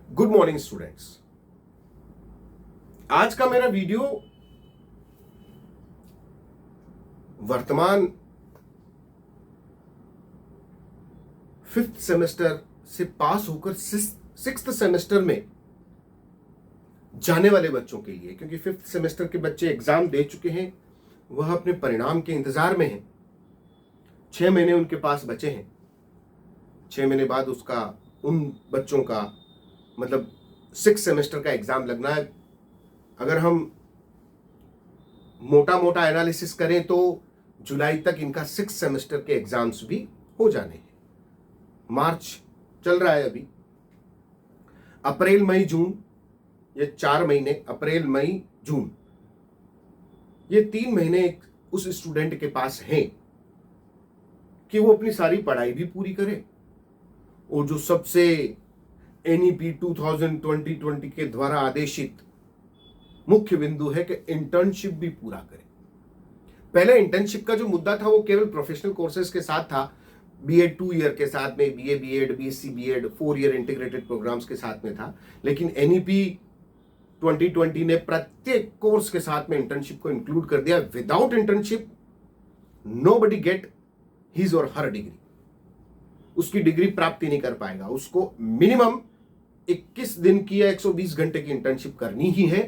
Good morning students. आज का मेरा वीडियो वर्तमान 5th सेमेस्टर से पास होकर 6th सेमेस्टर में जाने वाले बच्चों के लिए, क्योंकि 5th सेमेस्टर के बच्चे एग्जाम दे चुके हैं, वह अपने परिणाम के इंतजार में हैं। 6 महीने उनके पास बचे हैं। 6 महीने बाद उसका उन बच्चों का मतलब 6th सेमेस्टर का एग्जाम लगना है। अगर हम मोटा मोटा एनालिसिस करें तो जुलाई तक इनका 6th सेमेस्टर के एग्जाम्स भी हो जाने हैं। मार्च चल रहा है अभी, अप्रैल मई जून, ये 4 महीने, अप्रैल मई जून, ये 3 महीने उस स्टूडेंट के पास हैं कि वो अपनी सारी पढ़ाई भी पूरी करे और जो सबसे NEP 2020 के द्वारा आदेशित मुख्य बिंदु है कि इंटर्नशिप भी पूरा करे। पहले इंटर्नशिप का जो मुद्दा था वो केवल प्रोफेशनल कोर्सेज के साथ था, BEd 2 ईयर के साथ में, BA BEd, BSc BEd 4 year integrated programmes के साथ में था। लेकिन NEP 2020 ने प्रत्येक कोर्स के साथ में इंटर्नशिप को इंक्लूड कर दिया। Without internship nobody get his और हर डिग्री, उसकी डिग्री प्राप्ति नहीं कर पाएगा। उसको मिनिमम 21 दिन की या 120 घंटे की इंटर्नशिप करनी ही है,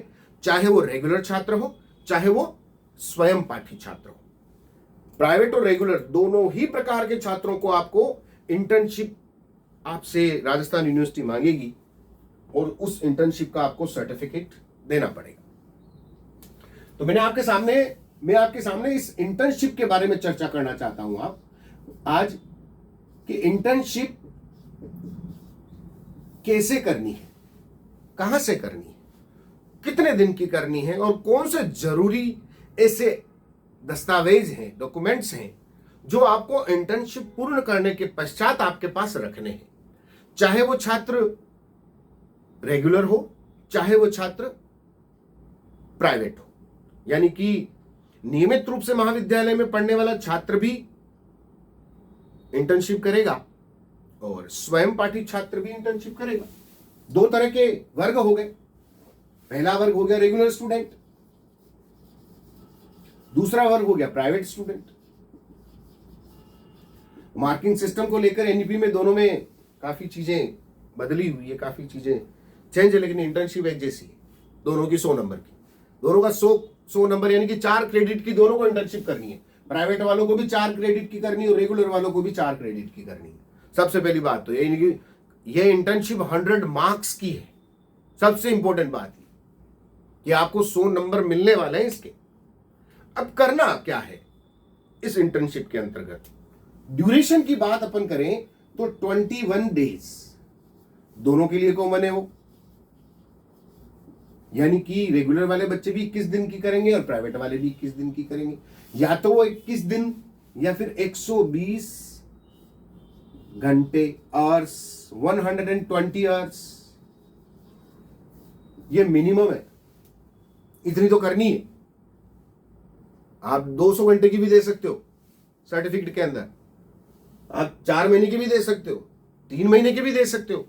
चाहे वो रेगुलर छात्र हो, चाहे वो स्वयं पाठी छात्र हो। प्राइवेट और रेगुलर दोनों ही प्रकार के छात्रों को आपको इंटर्नशिप आपसे राजस्थान यूनिवर्सिटी मांगेगी और उस इंटर्नशिप का आपको सर्टिफिकेट देना पड़ेगा। तो मैं आपके सामने इस इंटर्नशिप के बारे में चर्चा करना चाहता हूं आज कि इंटर्नशिप कैसे करनी है, कहां से करनी है, कितने दिन की करनी है और कौन से जरूरी ऐसे दस्तावेज हैं, डॉक्यूमेंट्स हैं जो आपको इंटर्नशिप पूर्ण करने के पश्चात आपके पास रखने हैं। चाहे वो छात्र रेगुलर हो, चाहे वो छात्र प्राइवेट हो, यानी कि नियमित रूप से महाविद्यालय में पढ़ने वाला छात्र भी इंटर्नशिप करेगा और स्वयं पाठी छात्र भी इंटर्नशिप करेगा। 2 तरह के वर्ग हो गए। पहला वर्ग हो गया रेगुलर स्टूडेंट, दूसरा वर्ग हो गया प्राइवेट स्टूडेंट। मार्किंग सिस्टम को लेकर NEP में दोनों में काफी चीजें बदली हुई है, काफी चीजें चेंज है, लेकिन इंटर्नशिप एक जैसी है। दोनों की 100 नंबर की, दोनों का 100 नंबर, यानी कि 4 क्रेडिट की दोनों को इंटर्नशिप करनी है। प्राइवेट वालों को भी 4 क्रेडिट की करनी है और रेगुलर वालों को भी 4 क्रेडिट की करनी है। सबसे पहली बात तो ये इंटर्नशिप 100 मार्क्स की है। सबसे इंपॉर्टेंट बात है कि आपको 100 नंबर मिलने वाले हैं इसके। अब करना क्या है इस इंटर्नशिप के अंतर्गत? ड्यूरेशन की बात अपन करें तो 21 डेज दोनों के लिए कॉमन है वो, यानी कि रेगुलर वाले बच्चे भी 21 दिन की करेंगे और प्राइवेट वाले भी 21 दिन की करेंगे। या तो वो 21 दिन या फिर 120 घंटे, आवर्स, 120 आवर्स, ये मिनिमम है, इतनी तो करनी है। आप 200 घंटे की भी दे सकते हो सर्टिफिकेट के अंदर, आप 4 महीने की भी दे सकते हो, 3 महीने की भी दे सकते हो,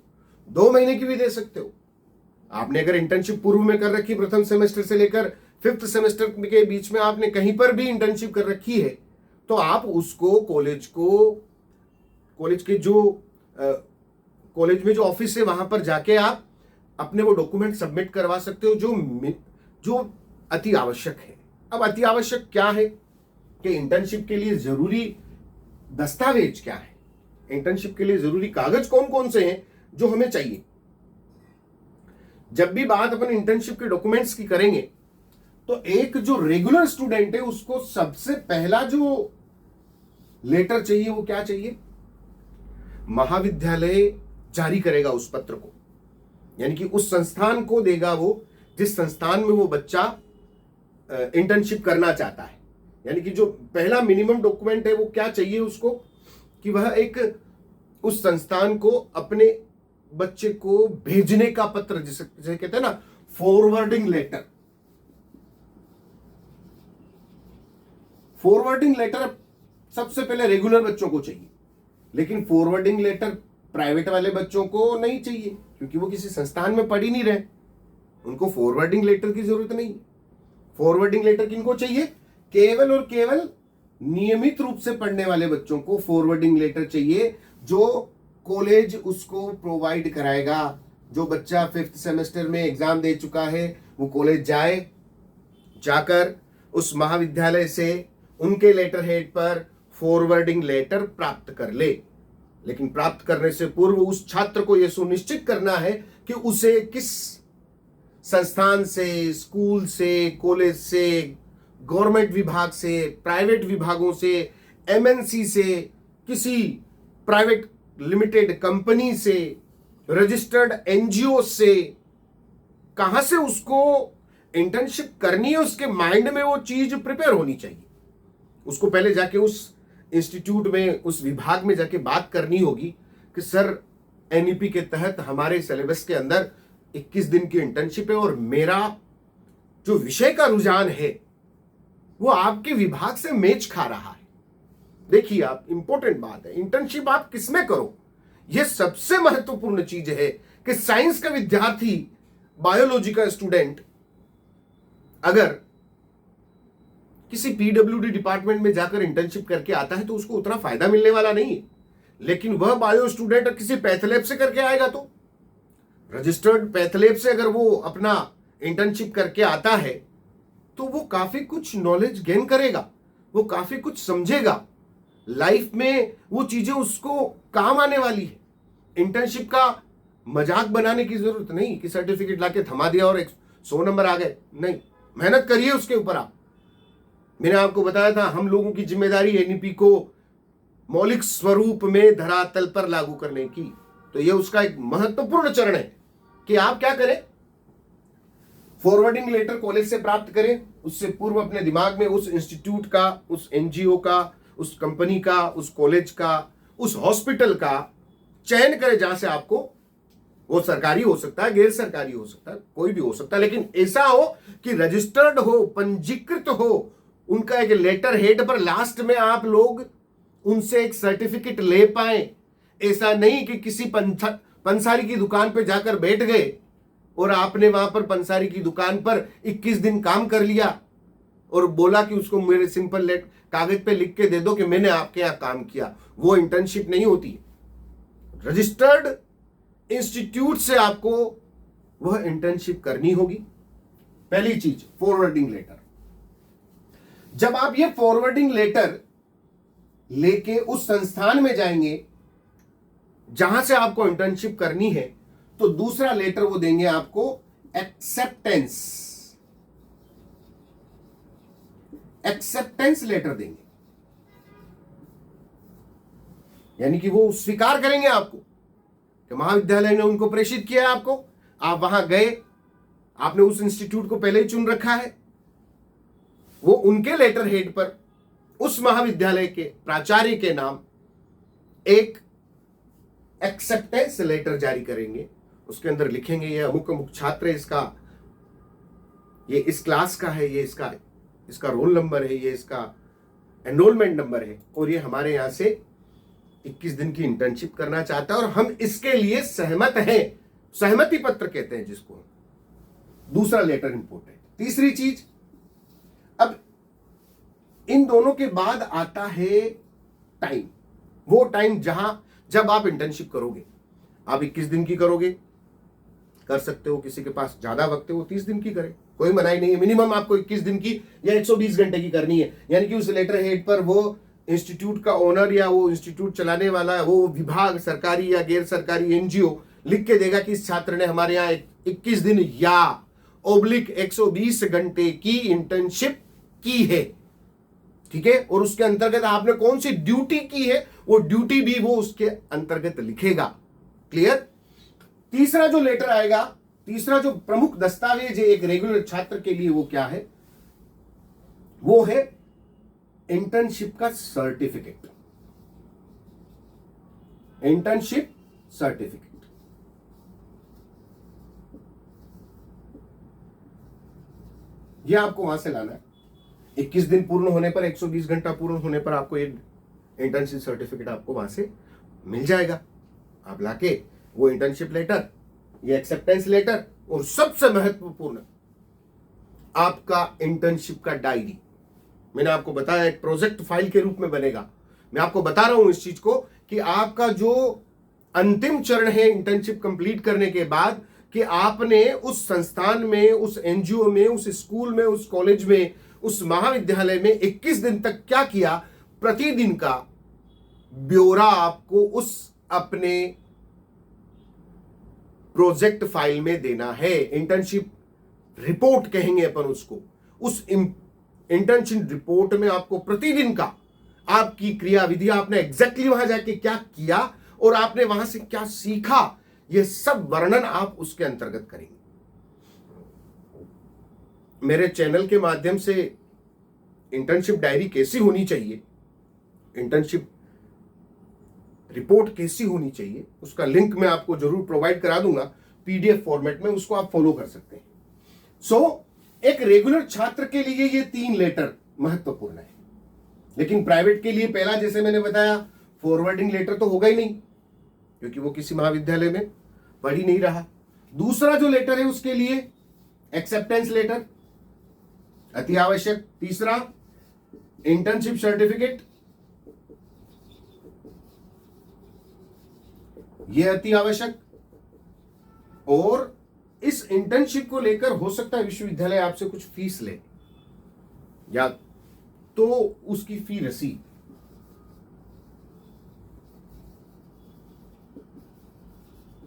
2 महीने की भी दे सकते हो। आपने अगर इंटर्नशिप पूर्व में कर रखी, प्रथम सेमेस्टर से लेकर 5th सेमेस्टर के बीच में आपने कहीं पर भी इंटर्नशिप कर रखी है, तो आप उसको कॉलेज में जो ऑफिस है वहां पर जाके आप अपने वो डॉक्यूमेंट सबमिट करवा सकते हो, जो अति आवश्यक है। अब अति आवश्यक क्या है कि इंटर्नशिप के लिए जरूरी दस्तावेज क्या है, इंटर्नशिप के लिए जरूरी कागज कौन कौन से हैं जो हमें चाहिए। जब भी बात अपन इंटर्नशिप के डॉक्यूमेंट्स की करेंगे तो एक जो रेगुलर स्टूडेंट है उसको सबसे पहला जो लेटर चाहिए वो क्या चाहिए? महाविद्यालय जारी करेगा उस पत्र को, यानी कि उस संस्थान को देगा वो जिस संस्थान में वो बच्चा इंटर्नशिप करना चाहता है। यानी कि जो पहला मिनिमम डॉक्यूमेंट है वो क्या चाहिए उसको, कि वह एक उस संस्थान को अपने बच्चे को भेजने का पत्र, जिसे कहते हैं ना फॉरवर्डिंग लेटर। फॉरवर्डिंग लेटर सबसे पहले रेगुलर बच्चों को चाहिए, लेकिन फॉरवर्डिंग लेटर प्राइवेट वाले बच्चों को नहीं चाहिए, क्योंकि वो किसी संस्थान में पढ़ ही नहीं रहे, उनको फॉरवर्डिंग लेटर की जरूरत नहीं। फॉरवर्डिंग लेटर किनको चाहिए? केवल और केवल नियमित रूप से पढ़ने वाले बच्चों को फॉरवर्डिंग लेटर चाहिए, जो कॉलेज उसको प्रोवाइड कराएगा। जो बच्चा 5th सेमेस्टर में एग्जाम दे चुका है वो कॉलेज जाए, जाकर उस महाविद्यालय से उनके लेटर हेड पर फॉरवर्डिंग लेटर प्राप्त कर ले। लेकिन प्राप्त करने से पूर्व उस छात्र को यह सुनिश्चित करना है कि उसे किस संस्थान से, स्कूल से, कॉलेज से, गवर्नमेंट विभाग से, प्राइवेट विभागों से, एमएनसी से, किसी प्राइवेट लिमिटेड कंपनी से, रजिस्टर्ड एनजीओ से, कहां से उसको इंटर्नशिप करनी है, उसके माइंड में वो चीज प्रिपेयर होनी चाहिए। उसको पहले जाके उस इंस्टीट्यूट में, उस विभाग में जाके बात करनी होगी कि सर एनईपी के तहत हमारे सिलेबस के अंदर 21 दिन की इंटर्नशिप है और मेरा जो विषय का रुझान है वो आपके विभाग से मैच खा रहा है। देखिए आप, इंपॉर्टेंट बात है, इंटर्नशिप आप किसमें करो, यह सबसे महत्वपूर्ण चीज है कि साइंस का विद्यार्थी, बायोलॉजी का स्टूडेंट अगर किसी पीडब्ल्यूडी डिपार्टमेंट में जाकर इंटर्नशिप करके आता है तो उसको उतना फायदा मिलने वाला नहीं है। लेकिन वह बायो स्टूडेंट किसी पैथलैब से करके आएगा, तो रजिस्टर्ड पैथलैब से अगर वो अपना इंटर्नशिप करके आता है तो वो काफी कुछ नॉलेज गेन करेगा, वो काफी कुछ समझेगा, लाइफ में वो चीजें उसको काम आने वाली है। इंटर्नशिप का मजाक बनाने की जरूरत नहीं कि सर्टिफिकेट लाके थमा दिया और 100 नंबर आ गए, नहीं, मेहनत करिए उसके ऊपर। आप, मैंने आपको बताया था, हम लोगों की जिम्मेदारी एनईपी को मौलिक स्वरूप में धरातल पर लागू करने की। तो यह उसका एक महत्वपूर्ण चरण है कि आप क्या करें, फॉरवर्डिंग लेटर कॉलेज से प्राप्त करें। उससे पूर्व अपने दिमाग में उस इंस्टीट्यूट का, उस एनजीओ का, उस कंपनी का, उस कॉलेज का, उस हॉस्पिटल का चयन करें जहां से आपको, वो सरकारी हो सकता है, गैर सरकारी हो सकता है, कोई भी हो सकता है, लेकिन ऐसा हो कि रजिस्टर्ड हो, पंजीकृत हो, उनका एक लेटर हेड पर लास्ट में आप लोग उनसे एक सर्टिफिकेट ले पाए। ऐसा नहीं कि किसी पंसारी की दुकान पर जाकर बैठ गए और आपने वहां पर पंसारी की दुकान पर 21 दिन काम कर लिया और बोला कि उसको मेरे सिंपल कागज पे लिख के दे दो कि मैंने आपके यहां काम किया। वो इंटर्नशिप नहीं होती। रजिस्टर्ड इंस्टीट्यूट से आपको वह इंटर्नशिप करनी होगी। पहली चीज, फॉरवर्डिंग लेटर। जब आप ये फॉरवर्डिंग लेटर लेके उस संस्थान में जाएंगे जहां से आपको इंटर्नशिप करनी है, तो दूसरा लेटर वो देंगे आपको एक्सेप्टेंस लेटर देंगे। यानी कि वो स्वीकार करेंगे आपको कि महाविद्यालय ने उनको प्रेषित किया है आपको, आप वहां गए, आपने उस इंस्टीट्यूट को पहले ही चुन रखा है, वो उनके लेटर हेड पर उस महाविद्यालय के प्राचार्य के नाम एक एक्सेप्टेंस लेटर जारी करेंगे। उसके अंदर लिखेंगे ये अमुक अमुक छात्र है, इसका ये इस क्लास का है, ये इसका रोल नंबर है, ये इसका एनरोलमेंट नंबर है और ये हमारे यहां से 21 दिन की इंटर्नशिप करना चाहता है और हम इसके लिए सहमत हैं। सहमति पत्र कहते हैं जिसको। दूसरा लेटर इंपॉर्टेंट। तीसरी चीज, अब इन दोनों के बाद आता है टाइम। वो टाइम जब आप इंटर्नशिप करोगे, आप 21 दिन की करोगे, कर सकते हो, किसी के पास ज्यादा वक्त है वो 30 दिन की करे, कोई मनाही नहीं है। मिनिमम आपको 21 दिन की या 120 घंटे की करनी है। यानी कि उस लेटर हेड पर वो इंस्टीट्यूट का ओनर या वो इंस्टीट्यूट चलाने वाला, वो विभाग, सरकारी या गैर सरकारी एनजीओ लिख के देगा कि इस छात्र ने हमारे यहाँ 21 दिन या ओब्लिक 120 घंटे की इंटर्नशिप की है, ठीक है। और उसके अंतर्गत आपने कौन सी ड्यूटी की है, वो ड्यूटी भी वो उसके अंतर्गत लिखेगा। क्लियर। तीसरा जो लेटर आएगा, तीसरा जो प्रमुख दस्तावेज है एक रेगुलर छात्र के लिए, वो क्या है, वो है इंटर्नशिप का सर्टिफिकेट। इंटर्नशिप सर्टिफिकेट ये आपको वहां से लाना है। 21 दिन पूर्ण होने पर, 120 घंटा पूर्ण होने पर आपको एक इंटर्नशिप सर्टिफिकेट आपको वहां से मिल जाएगा। आप लाके वो इंटर्नशिप लेटर, ये एक्सेप्टेंस लेटर, और सबसे महत्वपूर्ण आपका इंटर्नशिप का डायरी, मैंने आपको बताया एक प्रोजेक्ट फाइल के रूप में बनेगा। मैं आपको बता रहा हूं इस चीज को कि आपका जो अंतिम चरण है इंटर्नशिप कंप्लीट करने के बाद, कि आपने उस संस्थान में, उस एनजीओ में, उस स्कूल में, उस कॉलेज में, उस महाविद्यालय में 21 दिन तक क्या किया, प्रतिदिन का ब्यौरा आपको उस अपने प्रोजेक्ट फाइल में देना है। इंटर्नशिप रिपोर्ट कहेंगे अपन उसको। उस इंटर्नशिप रिपोर्ट में आपको प्रतिदिन का आपकी क्रियाविधि, आपने एग्जैक्टली वहां जाके क्या किया और आपने वहां से क्या सीखा, यह सब वर्णन आप उसके अंतर्गत करेंगे। मेरे चैनल के माध्यम से इंटर्नशिप डायरी कैसी होनी चाहिए, इंटर्नशिप रिपोर्ट कैसी होनी चाहिए, उसका लिंक मैं आपको जरूर प्रोवाइड करा दूंगा पीडीएफ फॉर्मेट में, उसको आप फॉलो कर सकते हैं। एक रेगुलर छात्र के लिए ये 3 लेटर महत्वपूर्ण है, लेकिन प्राइवेट के लिए पहला, जैसे मैंने बताया, फॉरवर्डिंग लेटर तो होगा ही नहीं, क्योंकि वो किसी महाविद्यालय में पढ़ ही नहीं रहा। दूसरा जो लेटर है उसके लिए एक्सेप्टेंस लेटर, अति आवश्यक। तीसरा इंटर्नशिप सर्टिफिकेट, यह अति आवश्यक। और इस इंटर्नशिप को लेकर हो सकता है विश्वविद्यालय आपसे कुछ फीस ले, या तो उसकी फी रसीद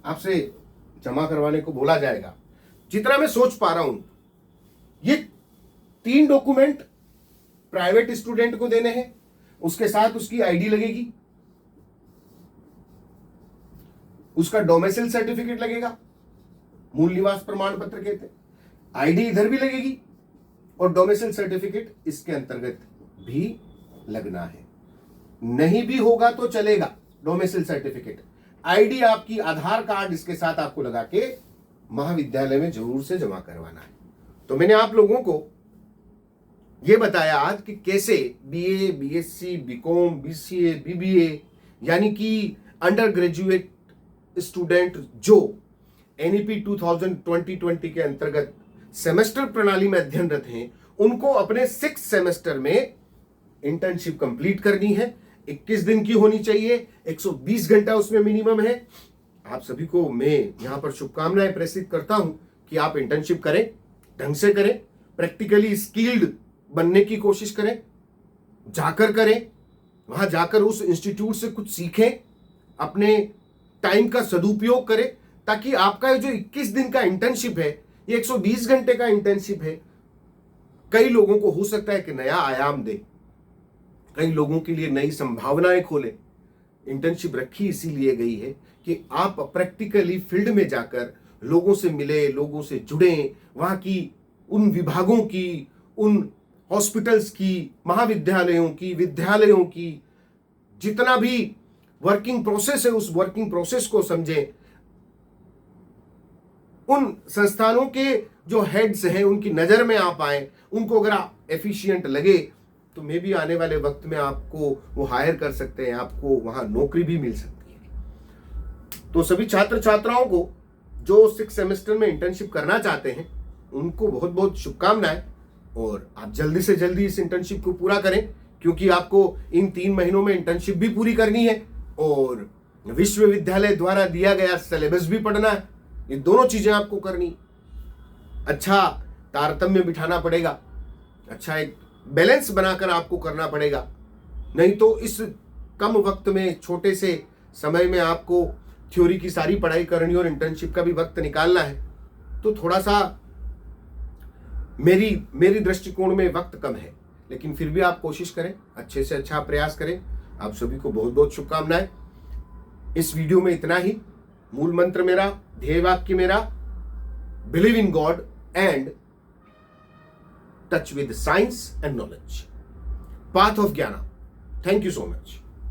आपसे जमा करवाने को बोला जाएगा। जितना मैं सोच पा रहा हूं, ये 3 डॉक्यूमेंट प्राइवेट स्टूडेंट को देने हैं, उसके साथ उसकी आईडी लगेगी, उसका डोमिसाइल सर्टिफिकेट लगेगा, मूल निवास प्रमाण पत्र कहते हैं, आईडी इधर भी लगेगी और डोमिसाइल सर्टिफिकेट इसके अंतर्गत भी लगना है। नहीं भी होगा तो चलेगा, डोमिसाइल सर्टिफिकेट, आईडी आपकी, आधार कार्ड इसके साथ आपको लगा के महाविद्यालय में जरूर से जमा करवाना है। तो मैंने आप लोगों को यह बताया आज कि कैसे BA, BSc, BCom, BCA, BBA, यानी कि अंडर ग्रेजुएट स्टूडेंट जो एनईपी 2020 के अंतर्गत सेमेस्टर प्रणाली में अध्ययनरत हैं, उनको अपने 6 सेमेस्टर में इंटर्नशिप कंप्लीट करनी है। 21 दिन की होनी चाहिए, 120 घंटा उसमें मिनिमम है। आप सभी को मैं यहां पर शुभकामनाएं प्रेषित करता हूं कि आप इंटर्नशिप करें, ढंग से करें, प्रैक्टिकली स्किल्ड बनने की कोशिश करें, जाकर करें, वहां जाकर उस इंस्टीट्यूट से कुछ सीखें, अपने टाइम का सदुपयोग करें, ताकि आपका जो 21 दिन का इंटर्नशिप है, ये 120 घंटे का इंटर्नशिप है, कई लोगों को हो सकता है कि नया आयाम दे, कई लोगों के लिए नई संभावनाएं खोले। इंटर्नशिप रखी इसीलिए गई है कि आप प्रैक्टिकली फील्ड में जाकर लोगों से मिले, लोगों से जुड़े, वहां की उन विभागों की, उन हॉस्पिटल्स की, महाविद्यालयों की, विद्यालयों की जितना भी वर्किंग प्रोसेस है, उस वर्किंग प्रोसेस को समझें। उन संस्थानों के जो हेड्स हैं उनकी नजर में आप आए, उनको अगर एफिशिएंट लगे तो मे भी आने वाले वक्त में आपको वो हायर कर सकते हैं, आपको वहां नौकरी भी मिल सकती है। तो सभी छात्र छात्राओं को जो 6 सेमेस्टर में इंटर्नशिप करना चाहते हैं, उनको बहुत बहुत शुभकामनाएं, और आप जल्दी से जल्दी इस इंटर्नशिप को पूरा करें, क्योंकि आपको इन 3 महीनों में इंटर्नशिप भी पूरी करनी है और विश्वविद्यालय द्वारा दिया गया सिलेबस भी पढ़ना है। ये दोनों चीजें आपको करनी, अच्छा तारतम्य बिठाना पड़ेगा, अच्छा एक बैलेंस बनाकर आपको करना पड़ेगा। नहीं तो इस कम वक्त में, छोटे से समय में आपको थ्योरी की सारी पढ़ाई करनी और इंटर्नशिप का भी वक्त निकालना है, तो थोड़ा सा मेरी दृष्टिकोण में वक्त कम है, लेकिन फिर भी आप कोशिश करें, अच्छे से अच्छा प्रयास करें। आप सभी को बहुत बहुत शुभकामनाएं। इस वीडियो में इतना ही। मूल मंत्र मेरा, ध्येय वाक्य मेरा, believe in God and touch with science and knowledge, path of gyan. Thank you so much.